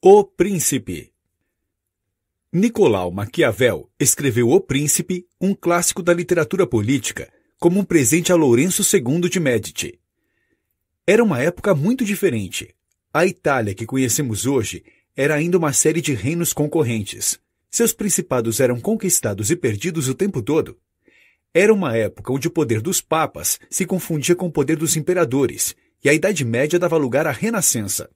O Príncipe. Nicolau Maquiavel escreveu O Príncipe, um clássico da literatura política, como um presente a Lourenço II de Médici. Era uma época muito diferente. A Itália que conhecemos hoje era ainda uma série de reinos concorrentes. Seus principados eram conquistados e perdidos o tempo todo. Era uma época onde o poder dos papas se confundia com o poder dos imperadores, e a Idade Média dava lugar à Renascença.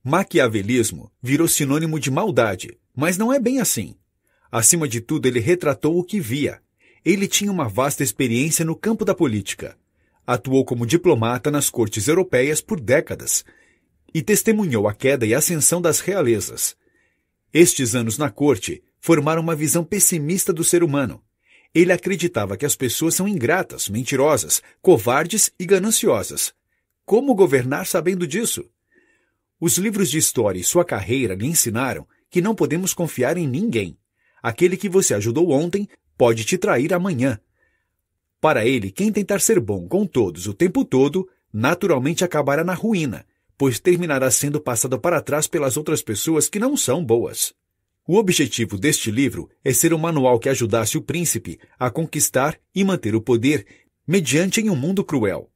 Maquiavelismo virou sinônimo de maldade, mas não é bem assim. Acima de tudo, ele retratou o que via. Ele tinha uma vasta experiência no campo da política. Atuou como diplomata nas cortes europeias por décadas e testemunhou a queda e ascensão das realezas. Estes anos na corte formaram uma visão pessimista do ser humano. Ele acreditava que as pessoas são ingratas, mentirosas, covardes e gananciosas. Como governar sabendo disso? Os livros de história e sua carreira lhe ensinaram que não podemos confiar em ninguém. Aquele que você ajudou ontem pode te trair amanhã. Para ele, quem tentar ser bom com todos o tempo todo, naturalmente acabará na ruína, pois terminará sendo passado para trás pelas outras pessoas que não são boas. O objetivo deste livro é ser um manual que ajudasse o príncipe a conquistar e manter o poder mediante em um mundo cruel.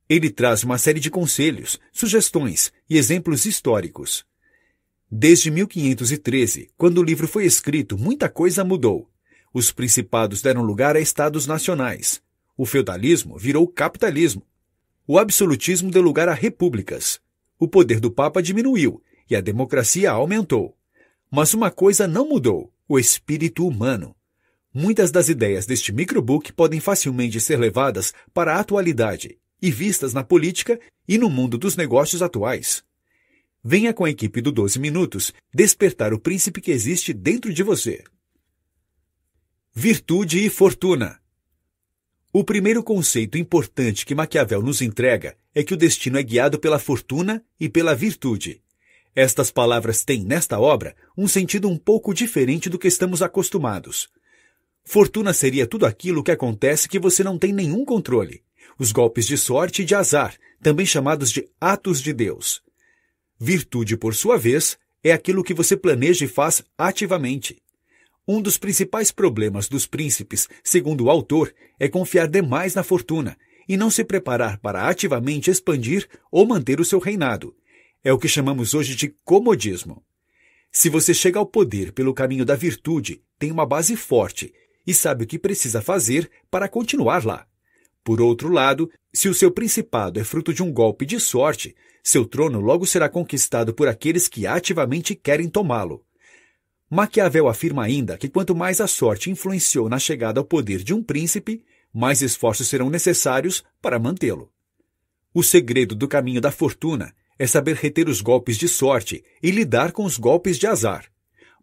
Ele traz uma série de conselhos, sugestões e exemplos históricos. Desde 1513, quando o livro foi escrito, muita coisa mudou. Os principados deram lugar a estados nacionais. O feudalismo virou capitalismo. O absolutismo deu lugar a repúblicas. O poder do Papa diminuiu e a democracia aumentou. Mas uma coisa não mudou: o espírito humano. Muitas das ideias deste microbook podem facilmente ser levadas para a atualidade e vistas na política e no mundo dos negócios atuais. Venha com a equipe do 12 Minutos despertar o príncipe que existe dentro de você. Virtude e fortuna. O primeiro conceito importante que Maquiavel nos entrega é que o destino é guiado pela fortuna e pela virtude. Estas palavras têm, nesta obra, um sentido um pouco diferente do que estamos acostumados. Fortuna seria tudo aquilo que acontece que você não tem nenhum controle. Os golpes de sorte e de azar, também chamados de atos de Deus. Virtude, por sua vez, é aquilo que você planeja e faz ativamente. Um dos principais problemas dos príncipes, segundo o autor, é confiar demais na fortuna e não se preparar para ativamente expandir ou manter o seu reinado. É o que chamamos hoje de comodismo. Se você chega ao poder pelo caminho da virtude, tem uma base forte e sabe o que precisa fazer para continuar lá. Por outro lado, se o seu principado é fruto de um golpe de sorte, seu trono logo será conquistado por aqueles que ativamente querem tomá-lo. Maquiavel afirma ainda que quanto mais a sorte influenciou na chegada ao poder de um príncipe, mais esforços serão necessários para mantê-lo. O segredo do caminho da fortuna é saber reter os golpes de sorte e lidar com os golpes de azar.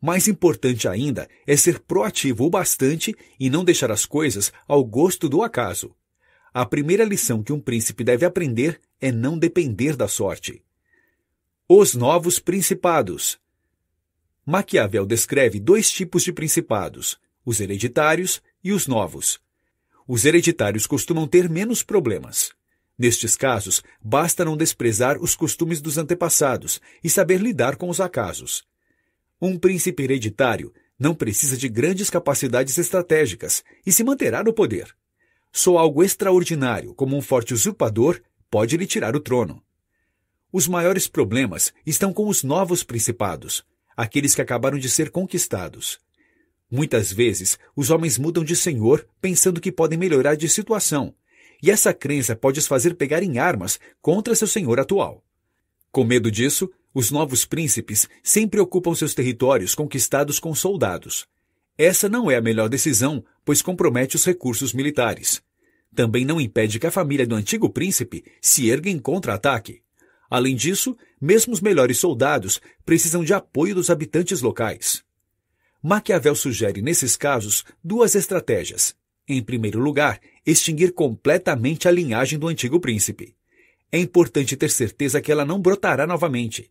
Mais importante ainda é ser proativo o bastante e não deixar as coisas ao gosto do acaso. A primeira lição que um príncipe deve aprender é não depender da sorte. Os novos principados. Maquiavel descreve dois tipos de principados, os hereditários e os novos. Os hereditários costumam ter menos problemas. Nestes casos, basta não desprezar os costumes dos antepassados e saber lidar com os acasos. Um príncipe hereditário não precisa de grandes capacidades estratégicas e se manterá no poder. Só algo extraordinário, como um forte usurpador, pode lhe tirar o trono. Os maiores problemas estão com os novos principados, aqueles que acabaram de ser conquistados. Muitas vezes, os homens mudam de senhor pensando que podem melhorar de situação, e essa crença pode os fazer pegar em armas contra seu senhor atual. Com medo disso, os novos príncipes sempre ocupam seus territórios conquistados com soldados. Essa não é a melhor decisão, pois compromete os recursos militares. Também não impede que a família do antigo príncipe se erga em contra-ataque. Além disso, mesmo os melhores soldados precisam de apoio dos habitantes locais. Maquiavel sugere, nesses casos, duas estratégias. Em primeiro lugar, extinguir completamente a linhagem do antigo príncipe. É importante ter certeza que ela não brotará novamente.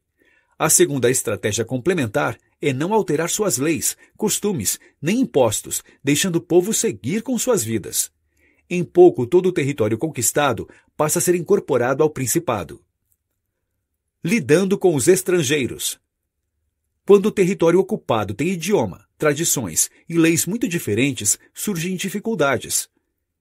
A segunda estratégia complementar é não alterar suas leis, costumes, nem impostos, deixando o povo seguir com suas vidas. Em pouco, todo o território conquistado passa a ser incorporado ao principado. Lidando com os estrangeiros. Quando o território ocupado tem idioma, tradições e leis muito diferentes, surgem dificuldades.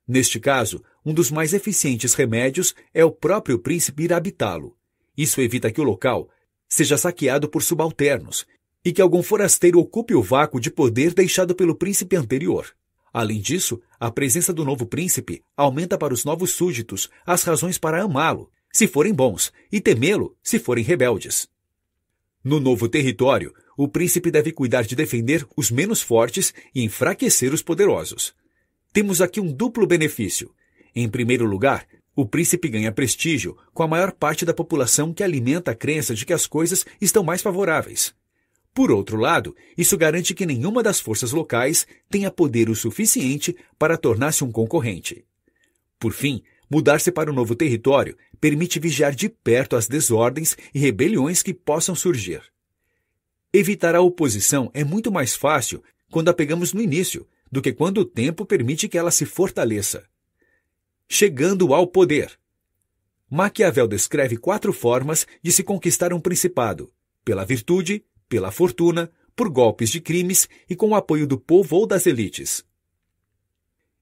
Neste caso, um dos mais eficientes remédios é o próprio príncipe ir habitá-lo. Isso evita que o local seja saqueado por subalternos e que algum forasteiro ocupe o vácuo de poder deixado pelo príncipe anterior. Além disso, a presença do novo príncipe aumenta para os novos súditos as razões para amá-lo, se forem bons, e temê-lo, se forem rebeldes. No novo território, o príncipe deve cuidar de defender os menos fortes e enfraquecer os poderosos. Temos aqui um duplo benefício. Em primeiro lugar, o príncipe ganha prestígio com a maior parte da população que alimenta a crença de que as coisas estão mais favoráveis. Por outro lado, isso garante que nenhuma das forças locais tenha poder o suficiente para tornar-se um concorrente. Por fim, mudar-se para o novo território permite vigiar de perto as desordens e rebeliões que possam surgir. Evitar a oposição é muito mais fácil quando a pegamos no início do que quando o tempo permite que ela se fortaleça. Chegando ao poder. Maquiavel descreve 4 formas de se conquistar um principado: pela virtude, pela fortuna, por golpes de crimes e com o apoio do povo ou das elites.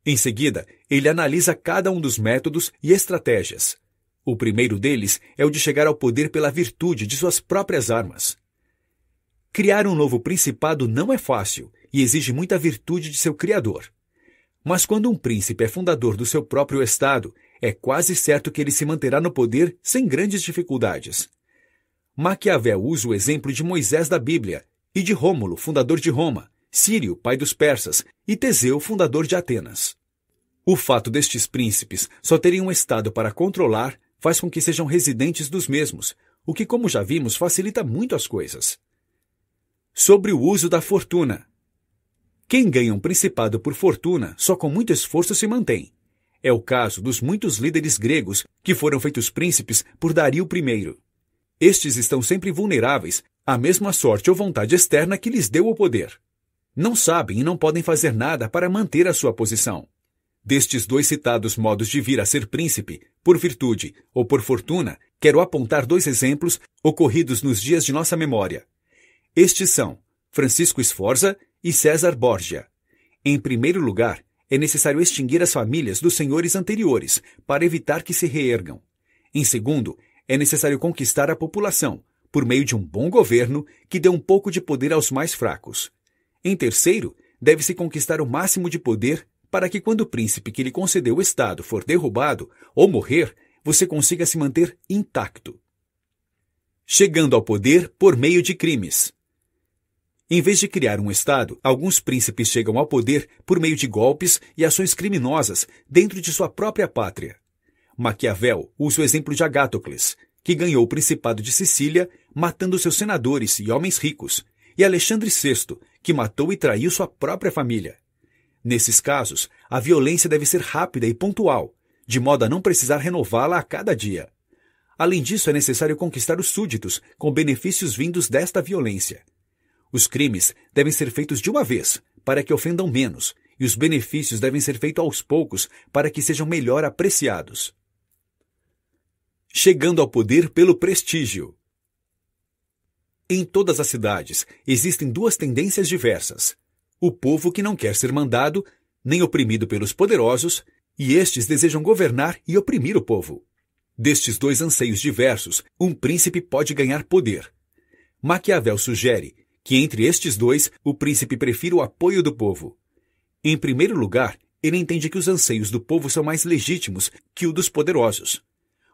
Em seguida, ele analisa cada um dos métodos e estratégias. O primeiro deles é o de chegar ao poder pela virtude de suas próprias armas. Criar um novo principado não é fácil e exige muita virtude de seu criador. Mas quando um príncipe é fundador do seu próprio estado, é quase certo que ele se manterá no poder sem grandes dificuldades. Maquiavel usa o exemplo de Moisés da Bíblia e de Rômulo, fundador de Roma, Sírio, pai dos persas, e Teseu, fundador de Atenas. O fato destes príncipes só terem um estado para controlar faz com que sejam residentes dos mesmos, o que, como já vimos, facilita muito as coisas. Sobre o uso da fortuna. Quem ganha um principado por fortuna só com muito esforço se mantém. É o caso dos muitos líderes gregos que foram feitos príncipes por Dario I. Estes estão sempre vulneráveis à mesma sorte ou vontade externa que lhes deu o poder. Não sabem e não podem fazer nada para manter a sua posição. Destes 2 citados modos de vir a ser príncipe, por virtude ou por fortuna, quero apontar 2 exemplos ocorridos nos dias de nossa memória. Estes são Francisco Sforza e César Borgia. Em primeiro lugar, é necessário extinguir as famílias dos senhores anteriores para evitar que se reergam. Em segundo, é necessário conquistar a população, por meio de um bom governo que dê um pouco de poder aos mais fracos. Em terceiro, deve-se conquistar o máximo de poder para que quando o príncipe que lhe concedeu o estado for derrubado ou morrer, você consiga se manter intacto. Chegando ao poder por meio de crimes. Em vez de criar um estado, alguns príncipes chegam ao poder por meio de golpes e ações criminosas dentro de sua própria pátria. Maquiavel usa o exemplo de Agatocles, que ganhou o Principado de Sicília matando seus senadores e homens ricos, e Alexandre VI, que matou e traiu sua própria família. Nesses casos, a violência deve ser rápida e pontual, de modo a não precisar renová-la a cada dia. Além disso, é necessário conquistar os súditos com benefícios vindos desta violência. Os crimes devem ser feitos de uma vez, para que ofendam menos, e os benefícios devem ser feitos aos poucos, para que sejam melhor apreciados. Chegando ao poder pelo prestígio. Em todas as cidades, existem 2 tendências diversas. O povo que não quer ser mandado, nem oprimido pelos poderosos, e estes desejam governar e oprimir o povo. Destes 2 anseios diversos, um príncipe pode ganhar poder. Maquiavel sugere que entre estes 2, o príncipe prefira o apoio do povo. Em primeiro lugar, ele entende que os anseios do povo são mais legítimos que o dos poderosos.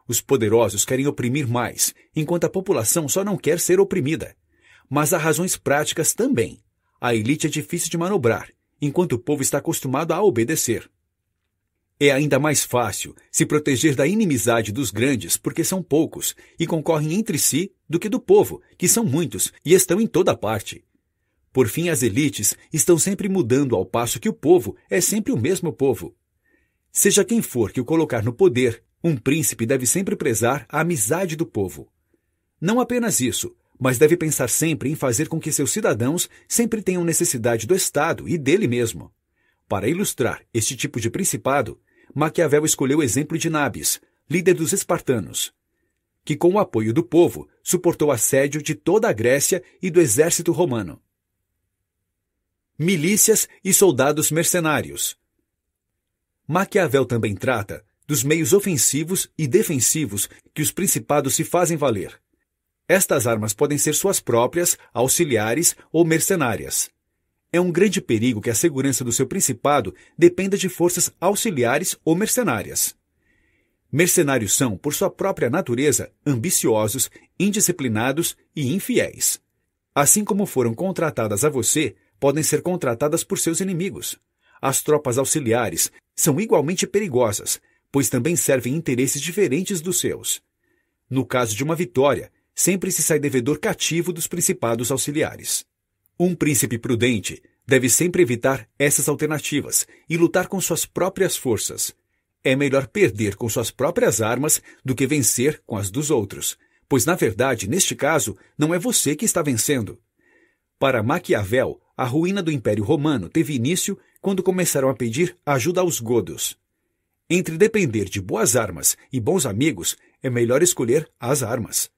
Os poderosos querem oprimir mais, enquanto a população só não quer ser oprimida. Mas há razões práticas também. A elite é difícil de manobrar, enquanto o povo está acostumado a obedecer. É ainda mais fácil se proteger da inimizade dos grandes porque são poucos e concorrem entre si do que do povo, que são muitos e estão em toda parte. Por fim, as elites estão sempre mudando ao passo que o povo é sempre o mesmo povo. Seja quem for que o colocar no poder, um príncipe deve sempre prezar a amizade do povo. Não apenas isso, mas deve pensar sempre em fazer com que seus cidadãos sempre tenham necessidade do Estado e dele mesmo. Para ilustrar este tipo de principado, Maquiavel escolheu o exemplo de Nabis, líder dos espartanos. que com o apoio do povo suportou o assédio de toda a Grécia e do exército romano. Milícias e soldados mercenários. Maquiavel também trata dos meios ofensivos e defensivos que os principados se fazem valer. Estas armas podem ser suas próprias, auxiliares ou mercenárias. É um grande perigo que a segurança do seu principado dependa de forças auxiliares ou mercenárias. Mercenários são, por sua própria natureza, ambiciosos, indisciplinados e infiéis. Assim como foram contratadas a você, podem ser contratadas por seus inimigos. As tropas auxiliares são igualmente perigosas, pois também servem interesses diferentes dos seus. No caso de uma vitória, sempre se sai devedor cativo dos principados auxiliares. Um príncipe prudente deve sempre evitar essas alternativas e lutar com suas próprias forças. É melhor perder com suas próprias armas do que vencer com as dos outros, pois, na verdade, neste caso, não é você que está vencendo. Para Maquiavel, a ruína do Império Romano teve início quando começaram a pedir ajuda aos godos. Entre depender de boas armas e bons amigos, é melhor escolher as armas.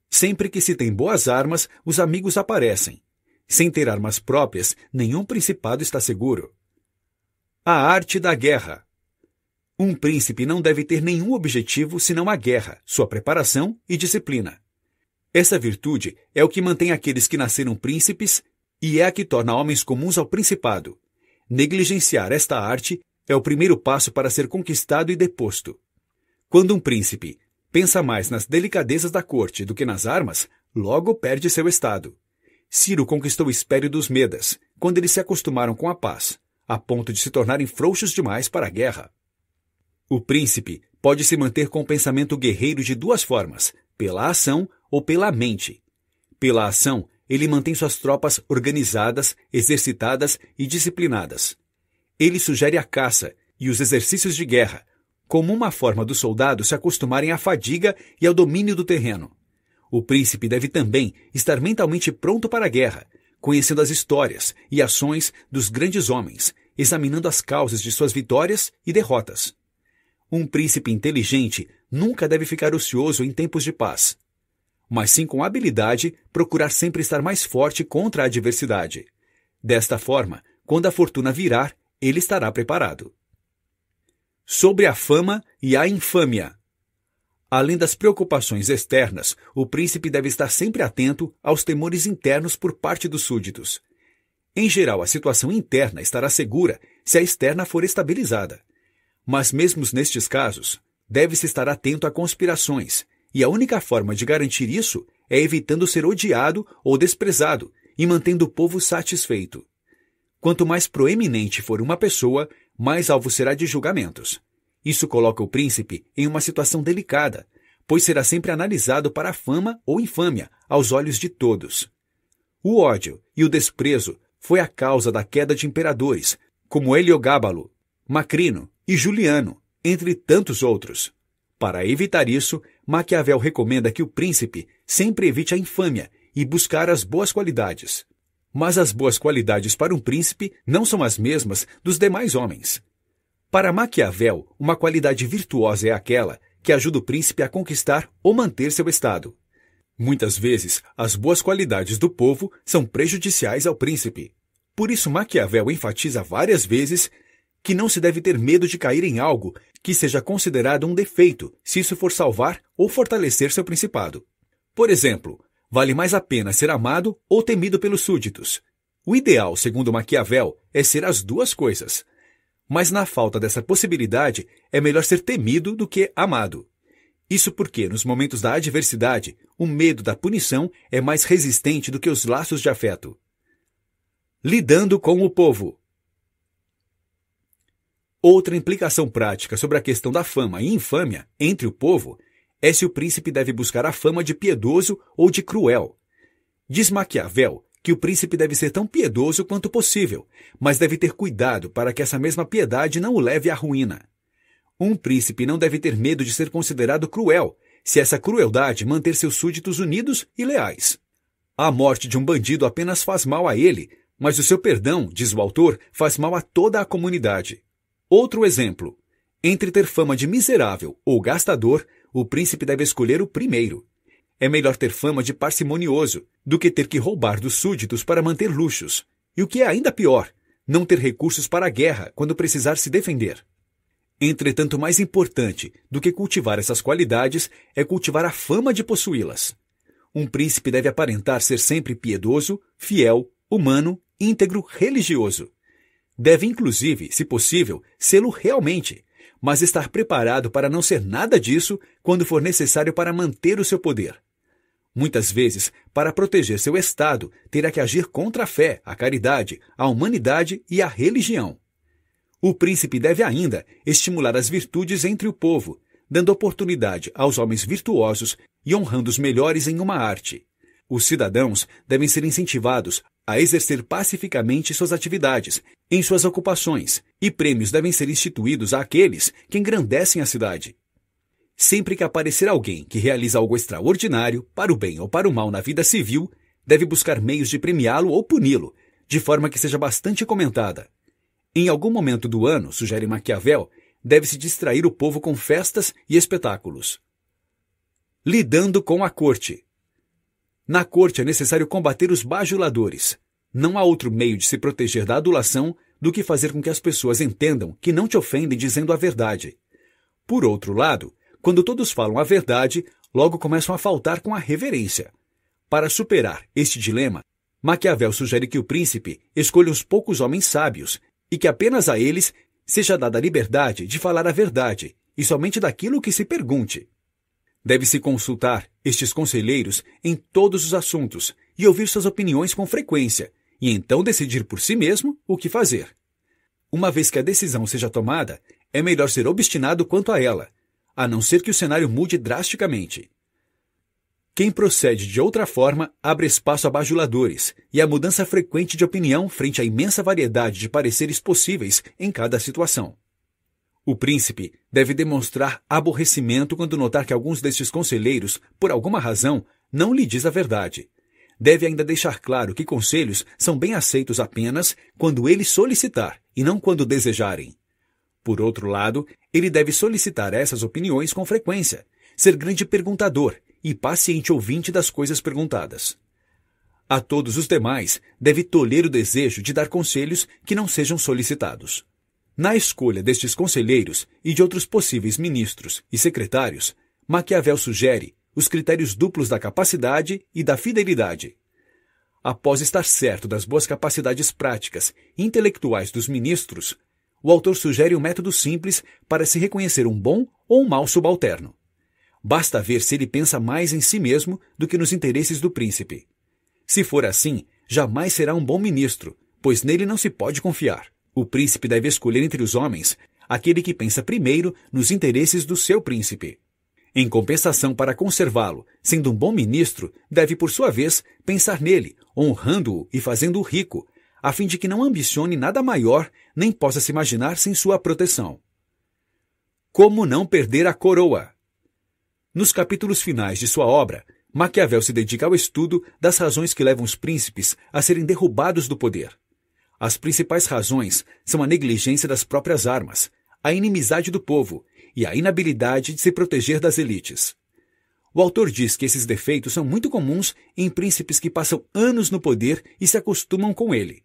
Sempre que se tem boas armas, os amigos aparecem. Sem ter armas próprias, nenhum principado está seguro. A arte da guerra. Um príncipe não deve ter nenhum objetivo senão a guerra, sua preparação e disciplina. Essa virtude é o que mantém aqueles que nasceram príncipes e é a que torna homens comuns ao principado. Negligenciar esta arte é o primeiro passo para ser conquistado e deposto. Quando um príncipe pensa mais nas delicadezas da corte do que nas armas, logo perde seu estado. Ciro conquistou o espólio dos Medas, quando eles se acostumaram com a paz, a ponto de se tornarem frouxos demais para a guerra. O príncipe pode se manter com o pensamento guerreiro de duas formas, pela ação ou pela mente. Pela ação, ele mantém suas tropas organizadas, exercitadas e disciplinadas. Ele sugere a caça e os exercícios de guerra, como uma forma dos soldados se acostumarem à fadiga e ao domínio do terreno. O príncipe deve também estar mentalmente pronto para a guerra, conhecendo as histórias e ações dos grandes homens, examinando as causas de suas vitórias e derrotas. Um príncipe inteligente nunca deve ficar ocioso em tempos de paz, mas sim com habilidade procurar sempre estar mais forte contra a adversidade. Desta forma, quando a fortuna virar, ele estará preparado. Sobre a fama e a infâmia. Além das preocupações externas, o príncipe deve estar sempre atento aos temores internos por parte dos súditos. Em geral, a situação interna estará segura se a externa for estabilizada. Mas mesmo nestes casos, deve-se estar atento a conspirações, e a única forma de garantir isso é evitando ser odiado ou desprezado e mantendo o povo satisfeito. Quanto mais proeminente for uma pessoa, mais alvo será de julgamentos. Isso coloca o príncipe em uma situação delicada, pois será sempre analisado para a fama ou infâmia aos olhos de todos. O ódio e o desprezo foi a causa da queda de imperadores, como Heliogábalo, Macrino e Juliano, entre tantos outros. Para evitar isso, Maquiavel recomenda que o príncipe sempre evite a infâmia e buscar as boas qualidades. Mas as boas qualidades para um príncipe não são as mesmas dos demais homens. Para Maquiavel, uma qualidade virtuosa é aquela que ajuda o príncipe a conquistar ou manter seu estado. Muitas vezes, as boas qualidades do povo são prejudiciais ao príncipe. Por isso, Maquiavel enfatiza várias vezes que não se deve ter medo de cair em algo que seja considerado um defeito, se isso for salvar ou fortalecer seu principado. Por exemplo, vale mais a pena ser amado ou temido pelos súditos. O ideal, segundo Maquiavel, é ser as duas coisas. Mas na falta dessa possibilidade, é melhor ser temido do que amado. Isso porque, nos momentos da adversidade, o medo da punição é mais resistente do que os laços de afeto. Lidando com o povo. Outra implicação prática sobre a questão da fama e infâmia entre o povo é se o príncipe deve buscar a fama de piedoso ou de cruel. Diz Maquiavel que o príncipe deve ser tão piedoso quanto possível, mas deve ter cuidado para que essa mesma piedade não o leve à ruína. Um príncipe não deve ter medo de ser considerado cruel, se essa crueldade manter seus súditos unidos e leais. A morte de um bandido apenas faz mal a ele, mas o seu perdão, diz o autor, faz mal a toda a comunidade. Outro exemplo. Entre ter fama de miserável ou gastador, o príncipe deve escolher o primeiro. É melhor ter fama de parcimonioso do que ter que roubar dos súditos para manter luxos. E o que é ainda pior, não ter recursos para a guerra quando precisar se defender. Entretanto, mais importante do que cultivar essas qualidades é cultivar a fama de possuí-las. Um príncipe deve aparentar ser sempre piedoso, fiel, humano, íntegro, religioso. Deve, inclusive, se possível, sê-lo realmente, mas estar preparado para não ser nada disso quando for necessário para manter o seu poder. Muitas vezes, para proteger seu estado, terá que agir contra a fé, a caridade, a humanidade e a religião. O príncipe deve ainda estimular as virtudes entre o povo, dando oportunidade aos homens virtuosos e honrando os melhores em uma arte. Os cidadãos devem ser incentivados a exercer pacificamente suas atividades, em suas ocupações, e prêmios devem ser instituídos àqueles que engrandecem a cidade. Sempre que aparecer alguém que realiza algo extraordinário, para o bem ou para o mal na vida civil, deve buscar meios de premiá-lo ou puni-lo, de forma que seja bastante comentada. Em algum momento do ano, sugere Maquiavel, deve-se distrair o povo com festas e espetáculos. Lidando com a corte. Na corte é necessário combater os bajuladores. Não há outro meio de se proteger da adulação do que fazer com que as pessoas entendam que não te ofendem dizendo a verdade. Por outro lado, quando todos falam a verdade, logo começam a faltar com a reverência. Para superar este dilema, Maquiavel sugere que o príncipe escolha uns poucos homens sábios e que apenas a eles seja dada a liberdade de falar a verdade e somente daquilo que se pergunte. Deve-se consultar estes conselheiros em todos os assuntos e ouvir suas opiniões com frequência, e então decidir por si mesmo o que fazer. Uma vez que a decisão seja tomada, é melhor ser obstinado quanto a ela, a não ser que o cenário mude drasticamente. Quem procede de outra forma abre espaço a bajuladores e a mudança frequente de opinião frente à imensa variedade de pareceres possíveis em cada situação. O príncipe deve demonstrar aborrecimento quando notar que alguns destes conselheiros, por alguma razão, não lhe diz a verdade. Deve ainda deixar claro que conselhos são bem aceitos apenas quando ele solicitar e não quando desejarem. Por outro lado, ele deve solicitar essas opiniões com frequência, ser grande perguntador e paciente ouvinte das coisas perguntadas. A todos os demais, deve tolher o desejo de dar conselhos que não sejam solicitados. Na escolha destes conselheiros e de outros possíveis ministros e secretários, Maquiavel sugere os critérios duplos da capacidade e da fidelidade. Após estar certo das boas capacidades práticas e intelectuais dos ministros, o autor sugere um método simples para se reconhecer um bom ou um mau subalterno. Basta ver se ele pensa mais em si mesmo do que nos interesses do príncipe. Se for assim, jamais será um bom ministro, pois nele não se pode confiar. O príncipe deve escolher entre os homens aquele que pensa primeiro nos interesses do seu príncipe. Em compensação, para conservá-lo, sendo um bom ministro, deve, por sua vez, pensar nele, honrando-o e fazendo-o rico, a fim de que não ambicione nada maior nem possa se imaginar sem sua proteção. Como não perder a coroa? Nos capítulos finais de sua obra, Maquiavel se dedica ao estudo das razões que levam os príncipes a serem derrubados do poder. As principais razões são a negligência das próprias armas, a inimizade do povo e a inabilidade de se proteger das elites. O autor diz que esses defeitos são muito comuns em príncipes que passam anos no poder e se acostumam com ele.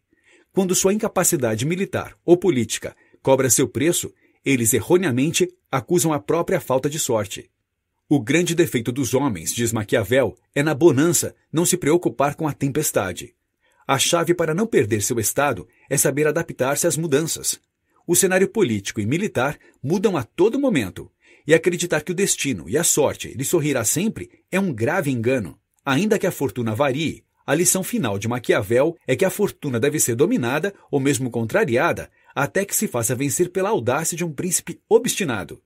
Quando sua incapacidade militar ou política cobra seu preço, eles erroneamente acusam a própria falta de sorte. O grande defeito dos homens, diz Maquiavel, é na bonança não se preocupar com a tempestade. A chave para não perder seu estado é saber adaptar-se às mudanças. O cenário político e militar mudam a todo momento, e acreditar que o destino e a sorte lhe sorrirá sempre é um grave engano. Ainda que a fortuna varie, a lição final de Maquiavel é que a fortuna deve ser dominada ou mesmo contrariada até que se faça vencer pela audácia de um príncipe obstinado.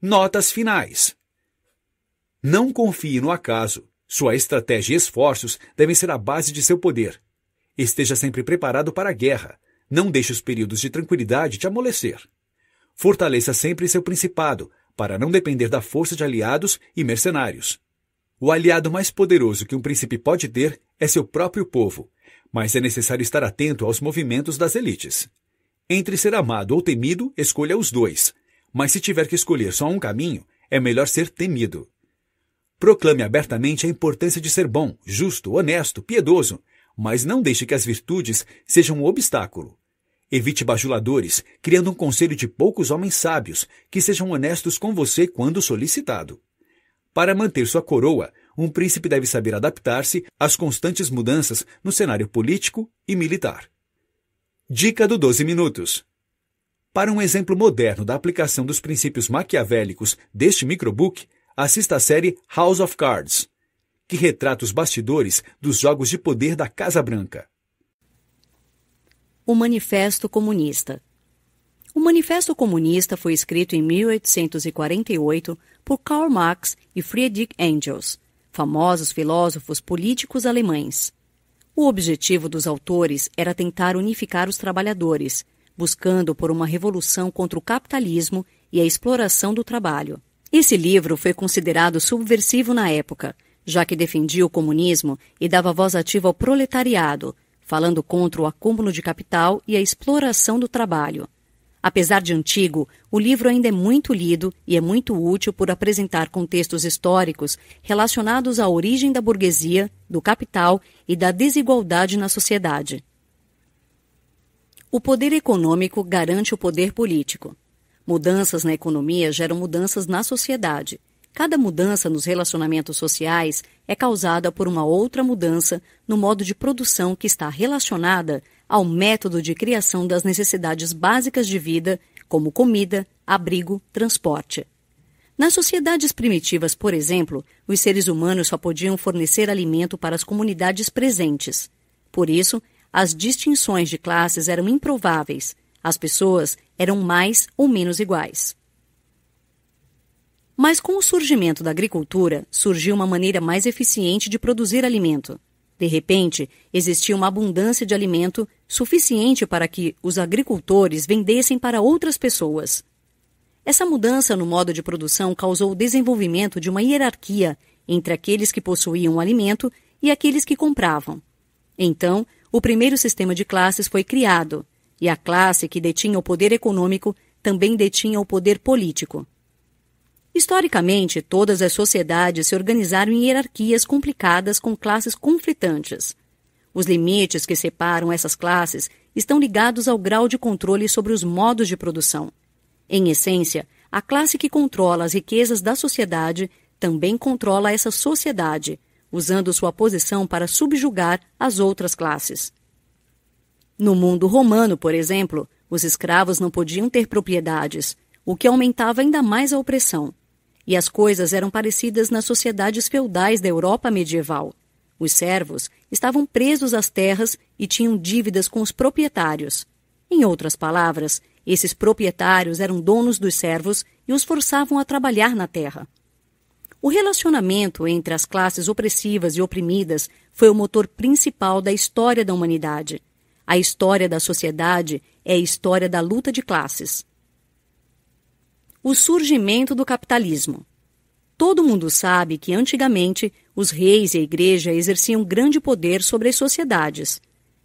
Notas finais. Não confie no acaso. Sua estratégia e esforços devem ser a base de seu poder. Esteja sempre preparado para a guerra. Não deixe os períodos de tranquilidade te amolecer. Fortaleça sempre seu principado, para não depender da força de aliados e mercenários. O aliado mais poderoso que um príncipe pode ter é seu próprio povo, mas é necessário estar atento aos movimentos das elites. Entre ser amado ou temido, escolha os dois. Mas se tiver que escolher só um caminho, é melhor ser temido. Proclame abertamente a importância de ser bom, justo, honesto, piedoso, mas não deixe que as virtudes sejam um obstáculo. Evite bajuladores, criando um conselho de poucos homens sábios que sejam honestos com você quando solicitado. Para manter sua coroa, um príncipe deve saber adaptar-se às constantes mudanças no cenário político e militar. Dica do 12 minutos. Para um exemplo moderno da aplicação dos princípios maquiavélicos deste microbook, assista à série House of Cards, que retrata os bastidores dos jogos de poder da Casa Branca. O Manifesto Comunista. O Manifesto Comunista foi escrito em 1848 por Karl Marx e Friedrich Engels, famosos filósofos políticos alemães. O objetivo dos autores era tentar unificar os trabalhadores, buscando por uma revolução contra o capitalismo e a exploração do trabalho. Esse livro foi considerado subversivo na época, já que defendia o comunismo e dava voz ativa ao proletariado, falando contra o acúmulo de capital e a exploração do trabalho. Apesar de antigo, o livro ainda é muito lido e é muito útil por apresentar contextos históricos relacionados à origem da burguesia, do capital e da desigualdade na sociedade. O poder econômico garante o poder político. Mudanças na economia geram mudanças na sociedade. Cada mudança nos relacionamentos sociais é causada por uma outra mudança no modo de produção que está relacionada ao método de criação das necessidades básicas de vida, como comida, abrigo, transporte. Nas sociedades primitivas, por exemplo, os seres humanos só podiam fornecer alimento para as comunidades presentes. Por isso, as distinções de classes eram improváveis. As pessoas eram mais ou menos iguais. Mas com o surgimento da agricultura, surgiu uma maneira mais eficiente de produzir alimento. De repente, existia uma abundância de alimento suficiente para que os agricultores vendessem para outras pessoas. Essa mudança no modo de produção causou o desenvolvimento de uma hierarquia entre aqueles que possuíam o alimento e aqueles que compravam. Então, o primeiro sistema de classes foi criado, e a classe que detinha o poder econômico também detinha o poder político. Historicamente, todas as sociedades se organizaram em hierarquias complicadas com classes conflitantes. Os limites que separam essas classes estão ligados ao grau de controle sobre os modos de produção. Em essência, a classe que controla as riquezas da sociedade também controla essa sociedade, usando sua posição para subjugar as outras classes. No mundo romano, por exemplo, os escravos não podiam ter propriedades, o que aumentava ainda mais a opressão. E as coisas eram parecidas nas sociedades feudais da Europa medieval. Os servos estavam presos às terras e tinham dívidas com os proprietários. Em outras palavras, esses proprietários eram donos dos servos e os forçavam a trabalhar na terra. O relacionamento entre as classes opressivas e oprimidas foi o motor principal da história da humanidade. A história da sociedade é a história da luta de classes. O surgimento do capitalismo. Todo mundo sabe que, antigamente, os reis e a igreja exerciam grande poder sobre as sociedades.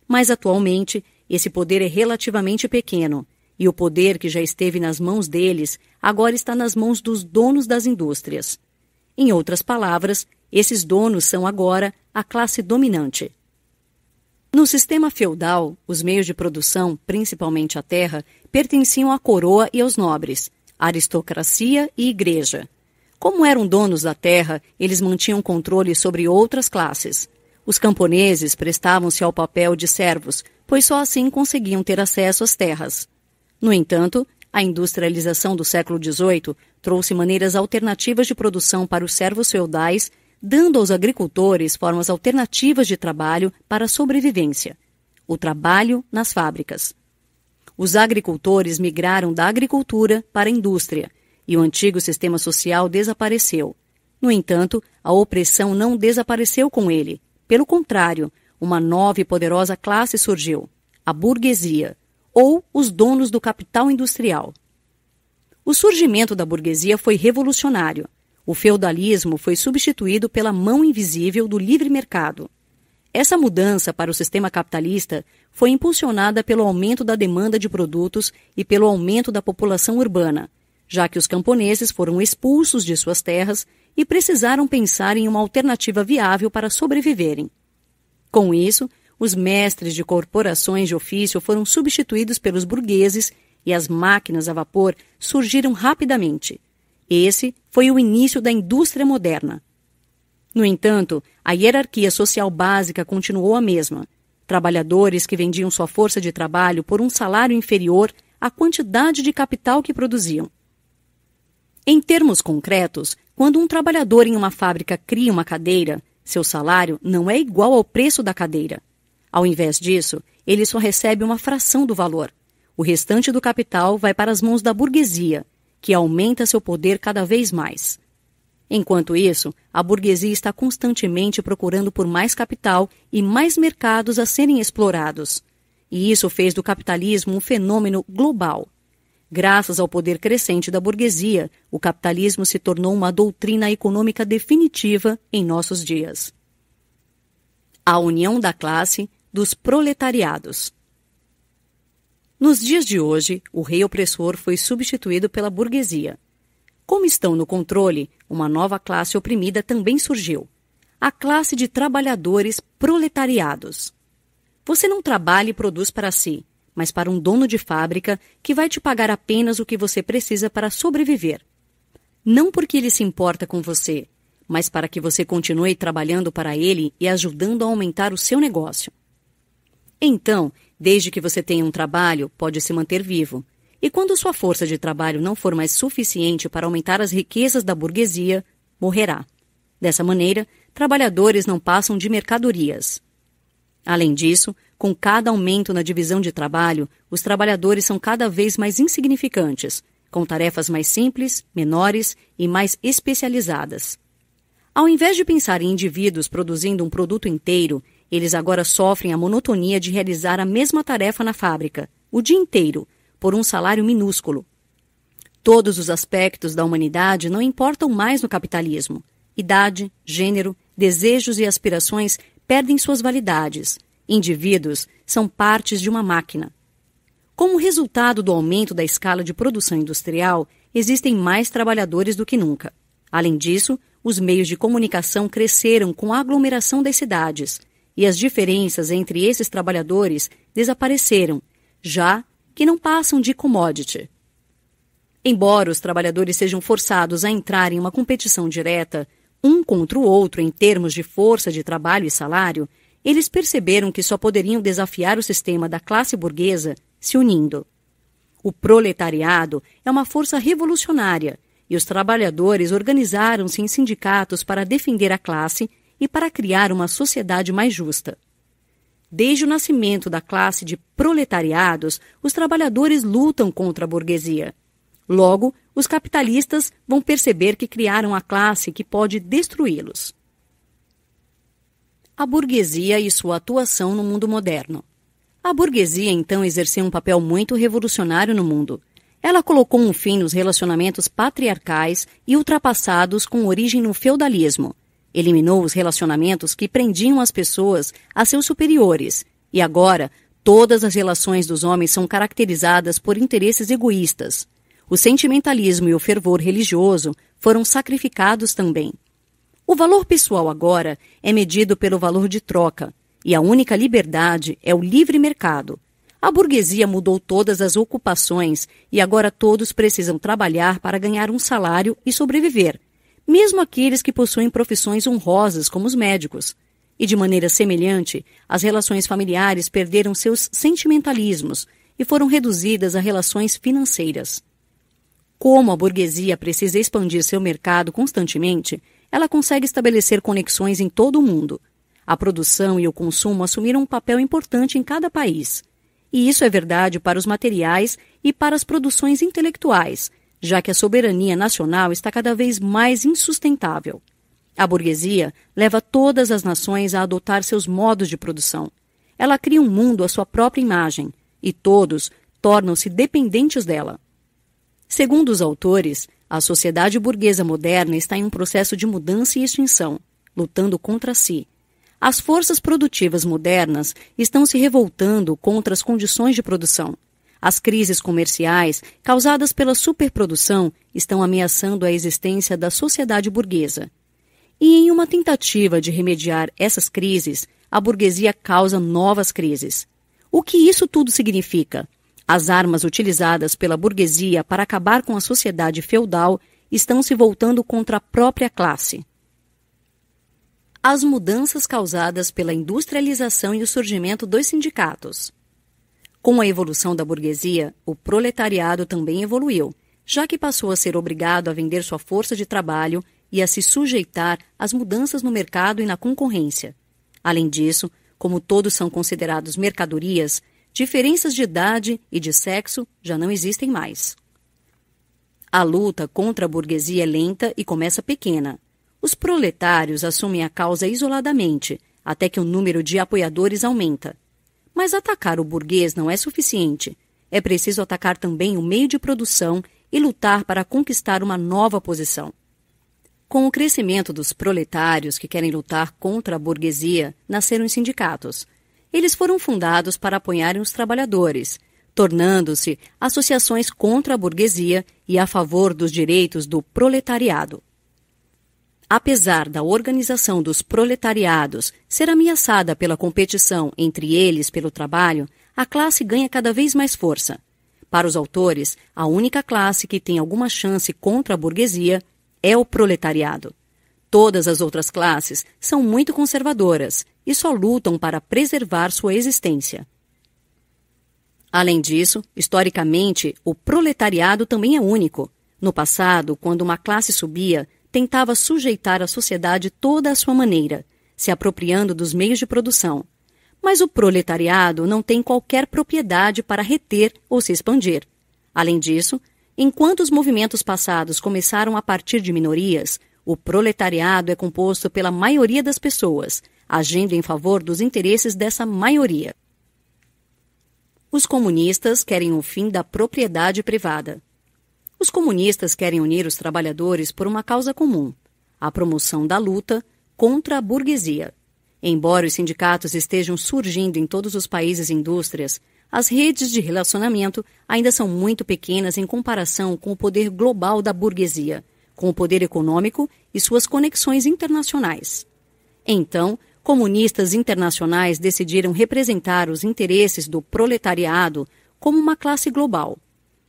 Mas, atualmente, esse poder é relativamente pequeno, e o poder que já esteve nas mãos deles agora está nas mãos dos donos das indústrias. Em outras palavras, esses donos são agora a classe dominante. No sistema feudal, os meios de produção, principalmente a terra, pertenciam à coroa e aos nobres, aristocracia e igreja. Como eram donos da terra, eles mantinham controle sobre outras classes. Os camponeses prestavam-se ao papel de servos, pois só assim conseguiam ter acesso às terras. No entanto, a industrialização do século XVIII trouxe maneiras alternativas de produção para os servos feudais, dando aos agricultores formas alternativas de trabalho para a sobrevivência. O trabalho nas fábricas. Os agricultores migraram da agricultura para a indústria, e o antigo sistema social desapareceu. No entanto, a opressão não desapareceu com ele. Pelo contrário, uma nova e poderosa classe surgiu, a burguesia, ou os donos do capital industrial. O surgimento da burguesia foi revolucionário. O feudalismo foi substituído pela mão invisível do livre mercado. Essa mudança para o sistema capitalista foi impulsionada pelo aumento da demanda de produtos e pelo aumento da população urbana. já que os camponeses foram expulsos de suas terras e precisaram pensar em uma alternativa viável para sobreviverem. Com isso, os mestres de corporações de ofício foram substituídos pelos burgueses e as máquinas a vapor surgiram rapidamente. Esse foi o início da indústria moderna. No entanto, a hierarquia social básica continuou a mesma. Trabalhadores que vendiam sua força de trabalho por um salário inferior à quantidade de capital que produziam. Em termos concretos, quando um trabalhador em uma fábrica cria uma cadeira, seu salário não é igual ao preço da cadeira. Ao invés disso, ele só recebe uma fração do valor. O restante do capital vai para as mãos da burguesia, que aumenta seu poder cada vez mais. Enquanto isso, a burguesia está constantemente procurando por mais capital e mais mercados a serem explorados. E isso fez do capitalismo um fenômeno global. Graças ao poder crescente da burguesia, o capitalismo se tornou uma doutrina econômica definitiva em nossos dias. A união da classe dos proletariados. Nos dias de hoje, o rei opressor foi substituído pela burguesia. Como estão no controle, uma nova classe oprimida também surgiu. A classe de trabalhadores proletariados. Você não trabalha e produz para si, mas para um dono de fábrica que vai te pagar apenas o que você precisa para sobreviver. Não porque ele se importa com você, mas para que você continue trabalhando para ele e ajudando a aumentar o seu negócio. Então, desde que você tenha um trabalho, pode se manter vivo. E quando sua força de trabalho não for mais suficiente para aumentar as riquezas da burguesia, morrerá. Dessa maneira, trabalhadores não passam de mercadorias. Além disso, com cada aumento na divisão de trabalho, os trabalhadores são cada vez mais insignificantes, com tarefas mais simples, menores e mais especializadas. Ao invés de pensar em indivíduos produzindo um produto inteiro, eles agora sofrem a monotonia de realizar a mesma tarefa na fábrica, o dia inteiro, por um salário minúsculo. Todos os aspectos da humanidade não importam mais no capitalismo. Idade, gênero, desejos e aspirações perdem suas validades. Indivíduos são partes de uma máquina. Como resultado do aumento da escala de produção industrial, existem mais trabalhadores do que nunca. Além disso, os meios de comunicação cresceram com a aglomeração das cidades, e as diferenças entre esses trabalhadores desapareceram, já que não passam de commodity. Embora os trabalhadores sejam forçados a entrar em uma competição direta, um contra o outro em termos de força de trabalho e salário, eles perceberam que só poderiam desafiar o sistema da classe burguesa se unindo. O proletariado é uma força revolucionária e os trabalhadores organizaram-se em sindicatos para defender a classe e para criar uma sociedade mais justa. Desde o nascimento da classe de proletariados, os trabalhadores lutam contra a burguesia. Logo, os capitalistas vão perceber que criaram a classe que pode destruí-los. A burguesia e sua atuação no mundo moderno. A burguesia, então, exerceu um papel muito revolucionário no mundo. Ela colocou um fim nos relacionamentos patriarcais e ultrapassados com origem no feudalismo. Eliminou os relacionamentos que prendiam as pessoas a seus superiores. E agora, todas as relações dos homens são caracterizadas por interesses egoístas. O sentimentalismo e o fervor religioso foram sacrificados também. O valor pessoal agora é medido pelo valor de troca, e a única liberdade é o livre mercado. A burguesia mudou todas as ocupações e agora todos precisam trabalhar para ganhar um salário e sobreviver, mesmo aqueles que possuem profissões honrosas como os médicos. E de maneira semelhante, as relações familiares perderam seus sentimentalismos e foram reduzidas a relações financeiras. Como a burguesia precisa expandir seu mercado constantemente, ela consegue estabelecer conexões em todo o mundo. A produção e o consumo assumiram um papel importante em cada país. E isso é verdade para os materiais e para as produções intelectuais, já que a soberania nacional está cada vez mais insustentável. A burguesia leva todas as nações a adotar seus modos de produção. Ela cria um mundo à sua própria imagem, e todos tornam-se dependentes dela. Segundo os autores, a sociedade burguesa moderna está em um processo de mudança e extinção, lutando contra si. As forças produtivas modernas estão se revoltando contra as condições de produção. As crises comerciais, causadas pela superprodução, estão ameaçando a existência da sociedade burguesa. E em uma tentativa de remediar essas crises, a burguesia causa novas crises. O que isso tudo significa? As armas utilizadas pela burguesia para acabar com a sociedade feudal estão se voltando contra a própria classe. As mudanças causadas pela industrialização e o surgimento dos sindicatos. Com a evolução da burguesia, o proletariado também evoluiu, já que passou a ser obrigado a vender sua força de trabalho e a se sujeitar às mudanças no mercado e na concorrência. Além disso, como todos são considerados mercadorias, diferenças de idade e de sexo já não existem mais. A luta contra a burguesia é lenta e começa pequena. Os proletários assumem a causa isoladamente, até que o número de apoiadores aumenta. Mas atacar o burguês não é suficiente. É preciso atacar também o meio de produção e lutar para conquistar uma nova posição. Com o crescimento dos proletários que querem lutar contra a burguesia, nasceram os sindicatos. Eles foram fundados para apoiarem os trabalhadores, tornando-se associações contra a burguesia e a favor dos direitos do proletariado. Apesar da organização dos proletariados ser ameaçada pela competição entre eles pelo trabalho, a classe ganha cada vez mais força. Para os autores, a única classe que tem alguma chance contra a burguesia é o proletariado. Todas as outras classes são muito conservadoras e só lutam para preservar sua existência. Além disso, historicamente, o proletariado também é único. No passado, quando uma classe subia, tentava sujeitar a sociedade toda à sua maneira, se apropriando dos meios de produção. Mas o proletariado não tem qualquer propriedade para reter ou se expandir. Além disso, enquanto os movimentos passados começaram a partir de minorias, o proletariado é composto pela maioria das pessoas, agindo em favor dos interesses dessa maioria. Os comunistas querem o fim da propriedade privada. Os comunistas querem unir os trabalhadores por uma causa comum, a promoção da luta contra a burguesia. Embora os sindicatos estejam surgindo em todos os países e indústrias, as redes de relacionamento ainda são muito pequenas em comparação com o poder global da burguesia, com o poder econômico e suas conexões internacionais. Então, comunistas internacionais decidiram representar os interesses do proletariado como uma classe global.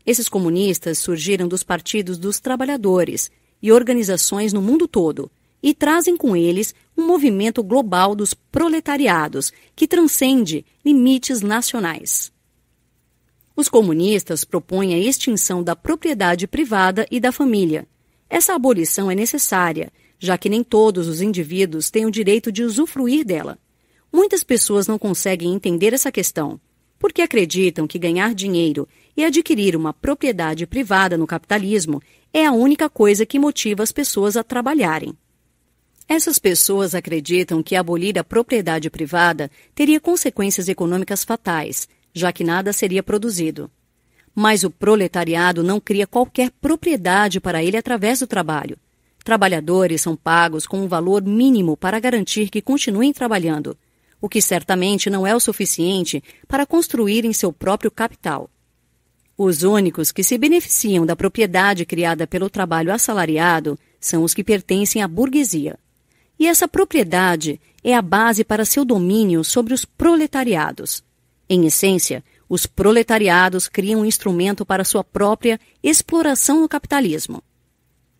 Esses comunistas surgiram dos partidos dos trabalhadores e organizações no mundo todo e trazem com eles um movimento global dos proletariados que transcende limites nacionais. Os comunistas propõem a extinção da propriedade privada e da família. Essa abolição é necessária, já que nem todos os indivíduos têm o direito de usufruir dela. Muitas pessoas não conseguem entender essa questão, porque acreditam que ganhar dinheiro e adquirir uma propriedade privada no capitalismo é a única coisa que motiva as pessoas a trabalharem. Essas pessoas acreditam que abolir a propriedade privada teria consequências econômicas fatais, já que nada seria produzido. Mas o proletariado não cria qualquer propriedade para ele através do trabalho. Trabalhadores são pagos com um valor mínimo para garantir que continuem trabalhando, o que certamente não é o suficiente para construírem seu próprio capital. Os únicos que se beneficiam da propriedade criada pelo trabalho assalariado são os que pertencem à burguesia. E essa propriedade é a base para seu domínio sobre os proletariados. Em essência, os proletariados criam um instrumento para sua própria exploração no capitalismo.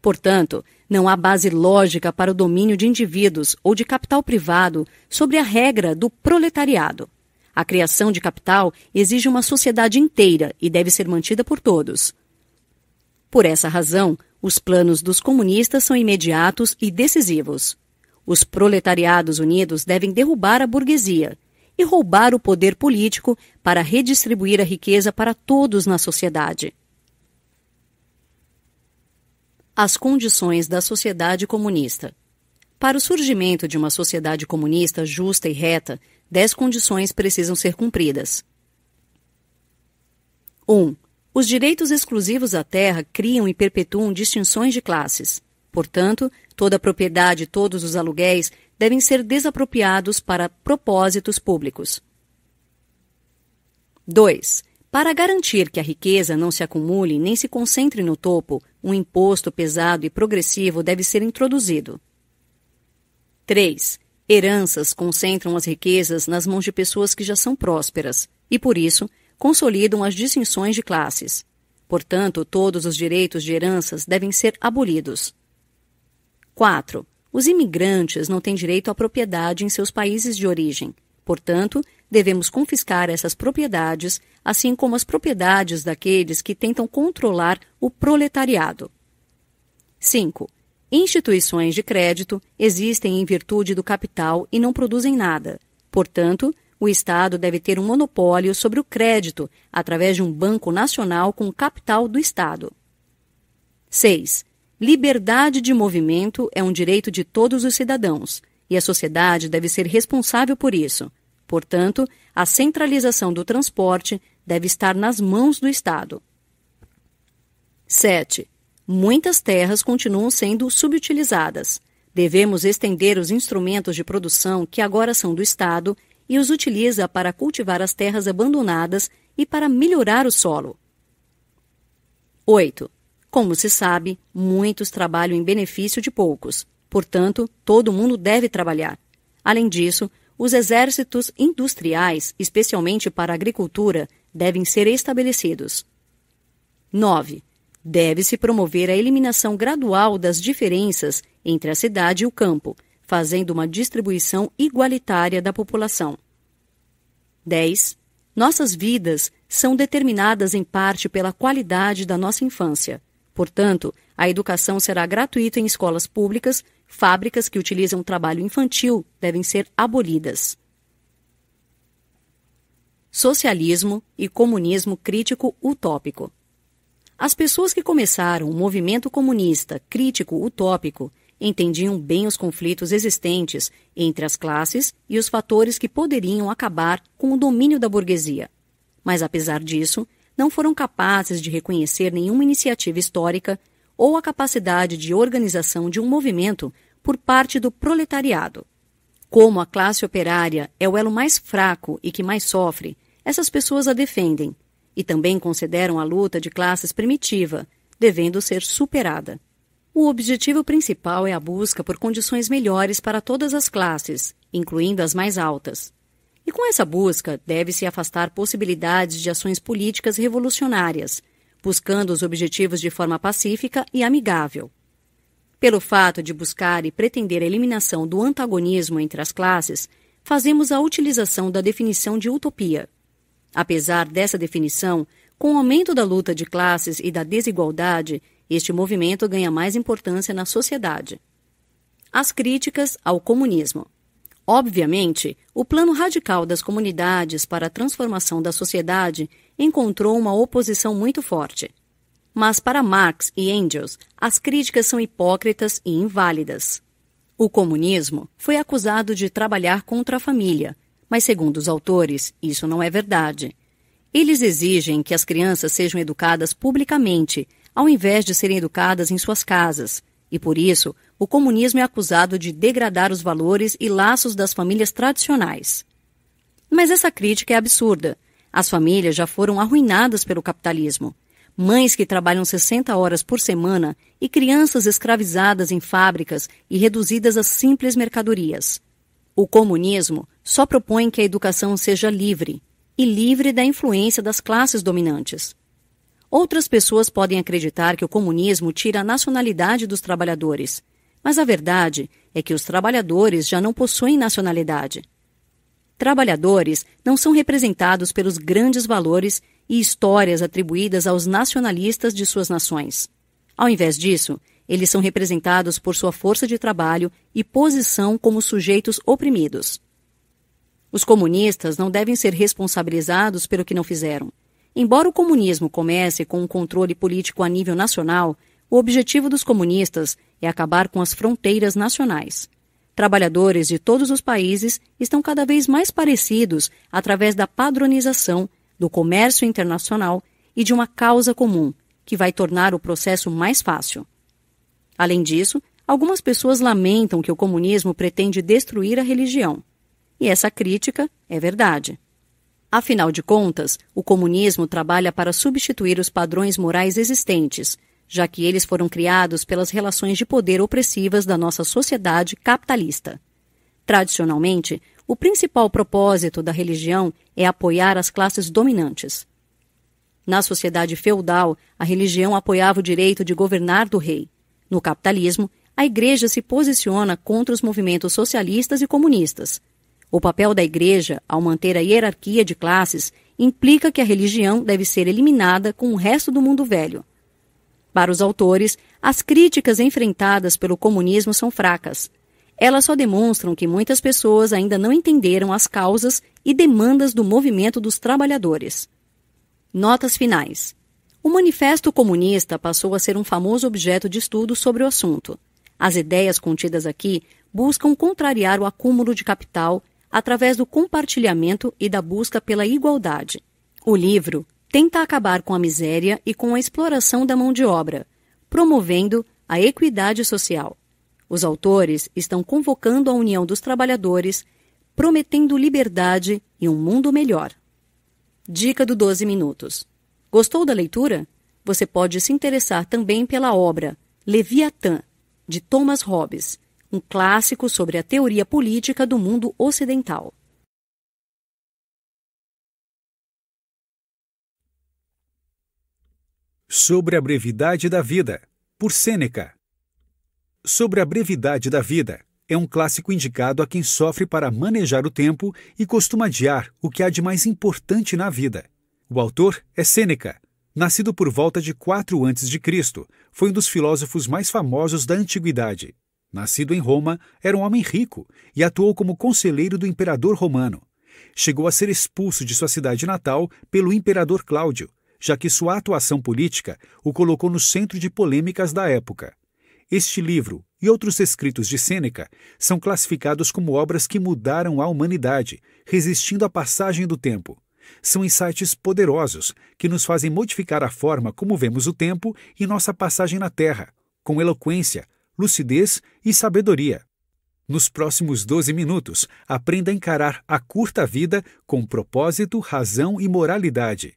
Portanto, não há base lógica para o domínio de indivíduos ou de capital privado sobre a regra do proletariado. A criação de capital exige uma sociedade inteira e deve ser mantida por todos. Por essa razão, os planos dos comunistas são imediatos e decisivos. Os proletariados unidos devem derrubar a burguesia e roubar o poder político para redistribuir a riqueza para todos na sociedade. As condições da sociedade comunista. Para o surgimento de uma sociedade comunista justa e reta, 10 condições precisam ser cumpridas. 1. Os direitos exclusivos à terra criam e perpetuam distinções de classes. Portanto, toda a propriedade e todos os aluguéis devem ser desapropriados para propósitos públicos. 2. Para garantir que a riqueza não se acumule nem se concentre no topo, um imposto pesado e progressivo deve ser introduzido. 3. Heranças concentram as riquezas nas mãos de pessoas que já são prósperas e, por isso, consolidam as distinções de classes. Portanto, todos os direitos de heranças devem ser abolidos. 4. Os imigrantes não têm direito à propriedade em seus países de origem. Portanto, devemos confiscar essas propriedades, assim como as propriedades daqueles que tentam controlar o proletariado. 5. Instituições de crédito existem em virtude do capital e não produzem nada. Portanto, o Estado deve ter um monopólio sobre o crédito através de um banco nacional com o capital do Estado. 6. Liberdade de movimento é um direito de todos os cidadãos, e a sociedade deve ser responsável por isso. Portanto, a centralização do transporte deve estar nas mãos do Estado. 7. Muitas terras continuam sendo subutilizadas. Devemos estender os instrumentos de produção que agora são do Estado e os utiliza para cultivar as terras abandonadas e para melhorar o solo. 8. Como se sabe, muitos trabalham em benefício de poucos. Portanto, todo mundo deve trabalhar. Além disso, os exércitos industriais, especialmente para a agricultura, devem ser estabelecidos. 9. Deve-se promover a eliminação gradual das diferenças entre a cidade e o campo, fazendo uma distribuição igualitária da população. 10. Nossas vidas são determinadas em parte pela qualidade da nossa infância. Portanto, a educação será gratuita em escolas públicas, fábricas que utilizam trabalho infantil devem ser abolidas. Socialismo e comunismo crítico utópico. As pessoas que começaram o movimento comunista crítico utópico entendiam bem os conflitos existentes entre as classes e os fatores que poderiam acabar com o domínio da burguesia. Mas, apesar disso, não foram capazes de reconhecer nenhuma iniciativa histórica ou a capacidade de organização de um movimento por parte do proletariado. Como a classe operária é o elo mais fraco e que mais sofre, essas pessoas a defendem e também consideram a luta de classes primitiva, devendo ser superada. O objetivo principal é a busca por condições melhores para todas as classes, incluindo as mais altas. E com essa busca, deve-se afastar possibilidades de ações políticas revolucionárias, buscando os objetivos de forma pacífica e amigável. Pelo fato de buscar e pretender a eliminação do antagonismo entre as classes, fazemos a utilização da definição de utopia. Apesar dessa definição, com o aumento da luta de classes e da desigualdade, este movimento ganha mais importância na sociedade. As críticas ao comunismo. Obviamente, o plano radical das comunidades para a transformação da sociedade encontrou uma oposição muito forte. Mas para Marx e Engels, as críticas são hipócritas e inválidas. O comunismo foi acusado de trabalhar contra a família, mas segundo os autores, isso não é verdade. Eles exigem que as crianças sejam educadas publicamente, ao invés de serem educadas em suas casas, e por isso o comunismo é acusado de degradar os valores e laços das famílias tradicionais. Mas essa crítica é absurda. As famílias já foram arruinadas pelo capitalismo. Mães que trabalham 60 horas por semana e crianças escravizadas em fábricas e reduzidas a simples mercadorias. O comunismo só propõe que a educação seja livre, e livre da influência das classes dominantes. Outras pessoas podem acreditar que o comunismo tira a nacionalidade dos trabalhadores, mas a verdade é que os trabalhadores já não possuem nacionalidade. Trabalhadores não são representados pelos grandes valores e histórias atribuídas aos nacionalistas de suas nações. Ao invés disso, eles são representados por sua força de trabalho e posição como sujeitos oprimidos. Os comunistas não devem ser responsabilizados pelo que não fizeram. Embora o comunismo comece com um controle político a nível nacional, o objetivo dos comunistas é acabar com as fronteiras nacionais. Trabalhadores de todos os países estão cada vez mais parecidos através da padronização, do comércio internacional e de uma causa comum, que vai tornar o processo mais fácil. Além disso, algumas pessoas lamentam que o comunismo pretende destruir a religião. E essa crítica é verdade. Afinal de contas, o comunismo trabalha para substituir os padrões morais existentes, já que eles foram criados pelas relações de poder opressivas da nossa sociedade capitalista. Tradicionalmente, o principal propósito da religião é apoiar as classes dominantes. Na sociedade feudal, a religião apoiava o direito de governar do rei. No capitalismo, a Igreja se posiciona contra os movimentos socialistas e comunistas. O papel da Igreja, ao manter a hierarquia de classes, implica que a religião deve ser eliminada com o resto do mundo velho. Para os autores, as críticas enfrentadas pelo comunismo são fracas. Elas só demonstram que muitas pessoas ainda não entenderam as causas e demandas do movimento dos trabalhadores. Notas finais. O Manifesto Comunista passou a ser um famoso objeto de estudo sobre o assunto. As ideias contidas aqui buscam contrariar o acúmulo de capital através do compartilhamento e da busca pela igualdade. O livro tenta acabar com a miséria e com a exploração da mão de obra, promovendo a equidade social. Os autores estão convocando a união dos trabalhadores, prometendo liberdade e um mundo melhor. Dica do 12 minutos. Gostou da leitura? Você pode se interessar também pela obra Leviatã, de Thomas Hobbes, um clássico sobre a teoria política do mundo ocidental. Sobre a brevidade da vida, por Sêneca. Sobre a brevidade da vida, é um clássico indicado a quem sofre para manejar o tempo e costuma adiar o que há de mais importante na vida. O autor é Sêneca. Nascido por volta de 4 a.C., foi um dos filósofos mais famosos da antiguidade. Nascido em Roma, era um homem rico e atuou como conselheiro do imperador romano. Chegou a ser expulso de sua cidade natal pelo imperador Cláudio, já que sua atuação política o colocou no centro de polêmicas da época. Este livro e outros escritos de Sêneca são classificados como obras que mudaram a humanidade, resistindo à passagem do tempo. São insights poderosos que nos fazem modificar a forma como vemos o tempo e nossa passagem na Terra, com eloquência, lucidez e sabedoria. Nos próximos 12 minutos, aprenda a encarar a curta vida com propósito, razão e moralidade.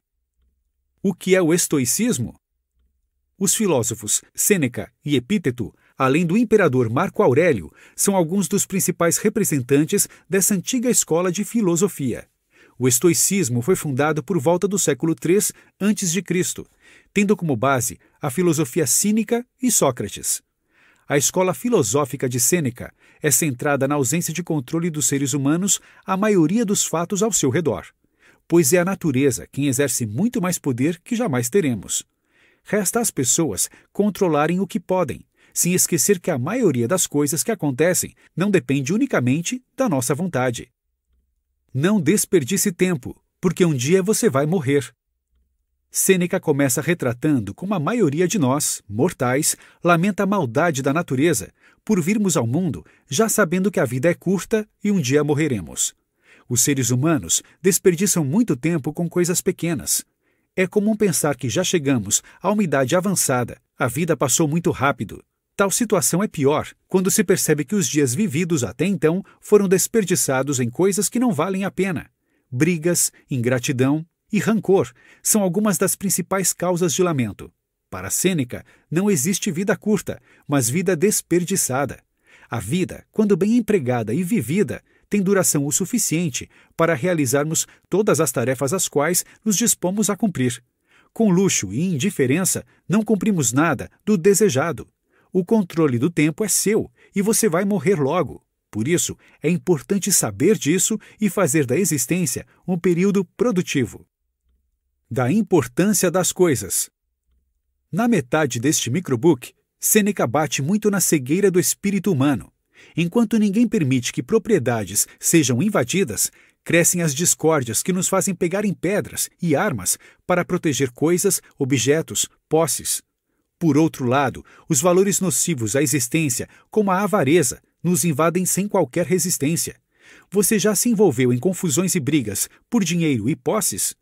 O que é o estoicismo? Os filósofos Sêneca e Epíteto, além do imperador Marco Aurélio, são alguns dos principais representantes dessa antiga escola de filosofia. O estoicismo foi fundado por volta do século III a.C., tendo como base a filosofia cínica e Sócrates. A escola filosófica de Sêneca é centrada na ausência de controle dos seres humanos à maioria dos fatos ao seu redor, pois é a natureza quem exerce muito mais poder que jamais teremos. Resta às pessoas controlarem o que podem, sem esquecer que a maioria das coisas que acontecem não depende unicamente da nossa vontade. Não desperdice tempo, porque um dia você vai morrer. Sêneca começa retratando como a maioria de nós, mortais, lamenta a maldade da natureza por virmos ao mundo já sabendo que a vida é curta e um dia morreremos. Os seres humanos desperdiçam muito tempo com coisas pequenas. É comum pensar que já chegamos a uma idade avançada, a vida passou muito rápido. Tal situação é pior quando se percebe que os dias vividos até então foram desperdiçados em coisas que não valem a pena. Brigas, ingratidão e rancor são algumas das principais causas de lamento. Para Sêneca, não existe vida curta, mas vida desperdiçada. A vida, quando bem empregada e vivida, tem duração o suficiente para realizarmos todas as tarefas às quais nos dispomos a cumprir. Com luxo e indiferença, não cumprimos nada do desejado. O controle do tempo é seu e você vai morrer logo. Por isso, é importante saber disso e fazer da existência um período produtivo. Da importância das coisas. Na metade deste microbook, Sêneca bate muito na cegueira do espírito humano. Enquanto ninguém permite que propriedades sejam invadidas, crescem as discórdias que nos fazem pegar em pedras e armas para proteger coisas, objetos, posses. Por outro lado, os valores nocivos à existência, como a avareza, nos invadem sem qualquer resistência. Você já se envolveu em confusões e brigas por dinheiro e posses?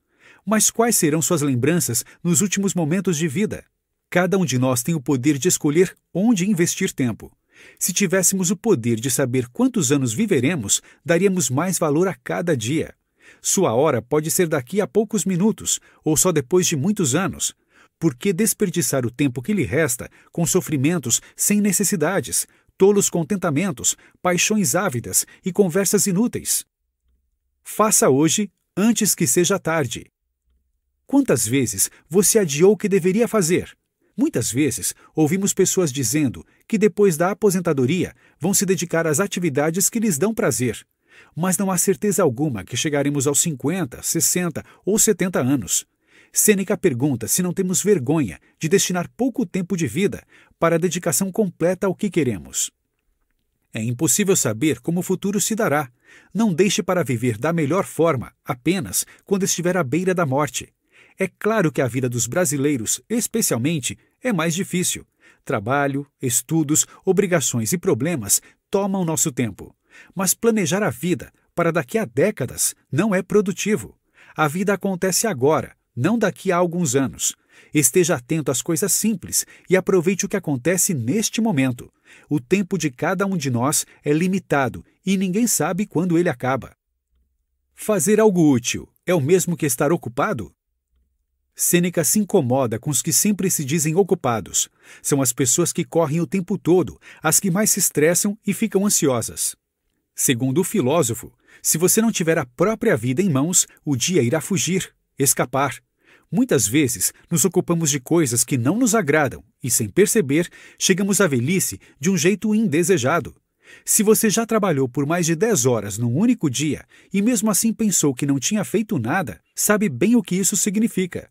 Mas quais serão suas lembranças nos últimos momentos de vida? Cada um de nós tem o poder de escolher onde investir tempo. Se tivéssemos o poder de saber quantos anos viveremos, daríamos mais valor a cada dia. Sua hora pode ser daqui a poucos minutos, ou só depois de muitos anos. Por que desperdiçar o tempo que lhe resta com sofrimentos sem necessidades, tolos contentamentos, paixões ávidas e conversas inúteis? Faça hoje, antes que seja tarde. Quantas vezes você adiou o que deveria fazer? Muitas vezes ouvimos pessoas dizendo que depois da aposentadoria vão se dedicar às atividades que lhes dão prazer. Mas não há certeza alguma que chegaremos aos 50, 60 ou 70 anos. Sêneca pergunta se não temos vergonha de destinar pouco tempo de vida para a dedicação completa ao que queremos. É impossível saber como o futuro se dará. Não deixe para viver da melhor forma apenas quando estiver à beira da morte. É claro que a vida dos brasileiros, especialmente, é mais difícil. Trabalho, estudos, obrigações e problemas tomam nosso tempo. Mas planejar a vida para daqui a décadas não é produtivo. A vida acontece agora, não daqui a alguns anos. Esteja atento às coisas simples e aproveite o que acontece neste momento. O tempo de cada um de nós é limitado e ninguém sabe quando ele acaba. Fazer algo útil é o mesmo que estar ocupado? Sêneca se incomoda com os que sempre se dizem ocupados. São as pessoas que correm o tempo todo, as que mais se estressam e ficam ansiosas. Segundo o filósofo, se você não tiver a própria vida em mãos, o dia irá fugir, escapar. Muitas vezes nos ocupamos de coisas que não nos agradam e, sem perceber, chegamos à velhice de um jeito indesejado. Se você já trabalhou por mais de 10 horas num único dia e mesmo assim pensou que não tinha feito nada, sabe bem o que isso significa.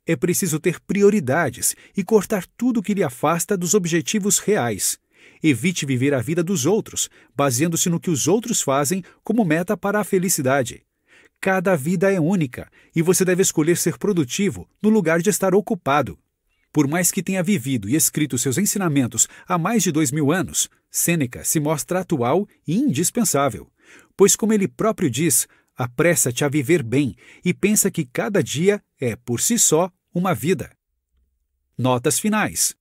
É preciso ter prioridades e cortar tudo que lhe afasta dos objetivos reais. Evite viver a vida dos outros, baseando-se no que os outros fazem como meta para a felicidade. Cada vida é única e você deve escolher ser produtivo no lugar de estar ocupado. Por mais que tenha vivido e escrito seus ensinamentos há mais de 2000 anos, Sêneca se mostra atual e indispensável. Pois, como ele próprio diz, apressa-te a viver bem e pensa que cada dia é, por si só, uma vida. Notas finais.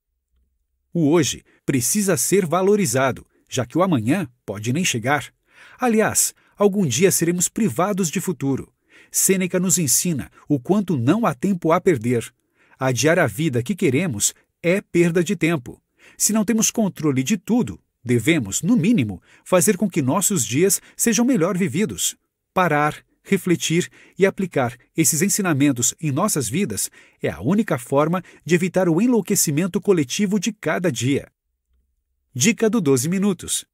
O hoje precisa ser valorizado, já que o amanhã pode nem chegar. Aliás, algum dia seremos privados de futuro. Sêneca nos ensina o quanto não há tempo a perder. Adiar a vida que queremos é perda de tempo. Se não temos controle de tudo, devemos, no mínimo, fazer com que nossos dias sejam melhor vividos. Parar, refletir e aplicar esses ensinamentos em nossas vidas é a única forma de evitar o enlouquecimento coletivo de cada dia. Dica do 12 minutos.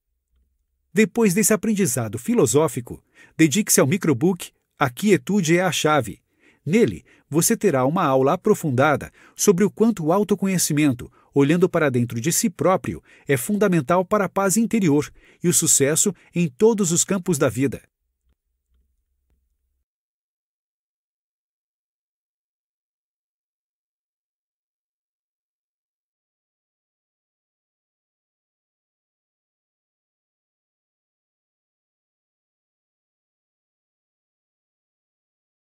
Depois desse aprendizado filosófico, dedique-se ao microbook A Quietude é a Chave. Nele, você terá uma aula aprofundada sobre o quanto o autoconhecimento, olhando para dentro de si próprio, é fundamental para a paz interior e o sucesso em todos os campos da vida.